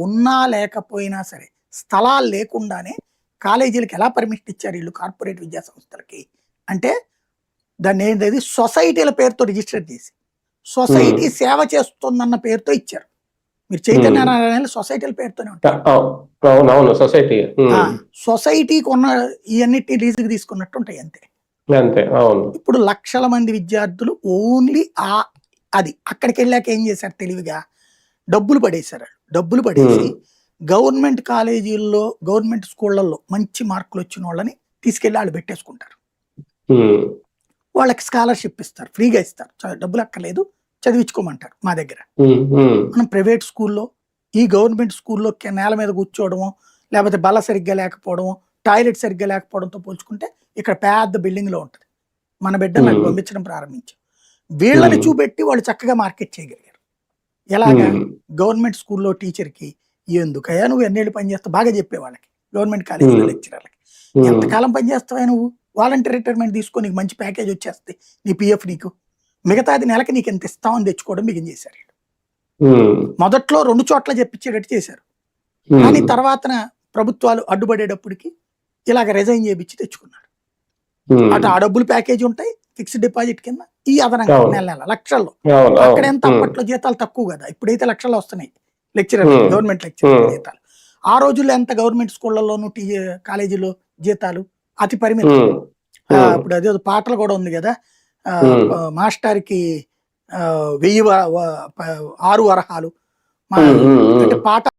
ఉన్నా లేకపోయినా సరే స్థలాలు లేకుండానే కాలేజీలకు ఎలా పర్మిషన్ ఇచ్చారు వీళ్ళు కార్పొరేట్ విద్యా సంస్థలకి అంటే దాన్ని ఏంటది సొసైటీల పేరుతో రిజిస్టర్ చేసి సొసైటీ సేవ చేస్తుందన్న పేరుతో ఇచ్చారు. మీరు చైతన్య నారాయణ సొసైటీల పేరుతోనే ఉంటారు. సొసైటీ సొసైటీకి ఉన్న ఇవన్నిటిని లీజుకి తీసుకున్నట్టు ఉంటాయి అంతే. ఇప్పుడు లక్షల మంది విద్యార్థులు ఓన్లీ అది అక్కడికి వెళ్ళాక ఏం చేశారు తెలివిగా డబ్బులు పడేశారు. డబ్బులు పడేసి గవర్నమెంట్ కాలేజీల్లో గవర్నమెంట్ స్కూళ్లలో మంచి మార్కులు వచ్చిన వాళ్ళని తీసుకెళ్లి వాళ్ళు పెట్టేసుకుంటారు. వాళ్ళకి స్కాలర్షిప్ ఇస్తారు, ఫ్రీగా ఇస్తారు, డబ్బులు అక్కర్లేదు, చదివించుకోమంటారు. మా దగ్గర మనం ప్రైవేట్ స్కూల్లో ఈ గవర్నమెంట్ స్కూల్లో నేల మీద కూర్చోవడము లేకపోతే బల్ల సరిగ్గా లేకపోవడము టాయిలెట్ సరిగ్గా లేకపోవడంతో పోల్చుకుంటే ఇక్కడ పెద్ద బిల్డింగ్ లో ఉంటుంది. మన బిడ్డను నాకు పంపించడం ప్రారంభించాం. వీళ్ళని చూపెట్టి వాళ్ళు చక్కగా మార్కెట్ చేయగలిగారు. ఎలాగా గవర్నమెంట్ స్కూల్లో టీచర్కి ఎందుకయ్యా నువ్వు ఎన్నేళ్ళు పనిచేస్తావు బాగా చెప్పే వాళ్ళకి గవర్నమెంట్ కాలేజీలో లెక్చరర్లకి ఎంతకాలం పనిచేస్తావా నువ్వు వాలంటీర్ రిటైర్మెంట్ తీసుకో నీకు మంచి ప్యాకేజ్ వచ్చేస్తే నీ పిఎఫ్ నీకు మిగతాది నెలకి నీకు ఎంత ఇస్తామని తెచ్చుకోవడం బిగిన్ చేశారు. మొదట్లో 2 చోట్ల చెప్పించేటట్టు చేశారు. కానీ తర్వాత ప్రభుత్వాలు అడ్డుపడేటప్పటికి ఇలాగ రిజైన్ చేయించి తెచ్చుకున్నారు. అటు ఆ డబ్బులు ప్యాకేజ్ ఉంటాయి ఫిక్స్డ్ డిపాజిట్ కింద ఈ అదనంగా నెల లక్షల్లో. అక్కడ ఎంత అప్పట్లో జీతాలు తక్కువ కదా, ఇప్పుడైతే లక్షల్లో వస్తున్నాయి లెక్చరర్ గవర్నమెంట్ లెక్చరర్ జీతాలు. ఆ రోజుల్లో ఎంత గవర్నమెంట్ స్కూళ్లలోనూ కాలేజీలో జీతాలు అతి పరిమితం. ఇప్పుడు అదే పాటలు కూడా ఉంది కదా, మాస్టర్కి 1000 6 వరహాలు అంటే పాట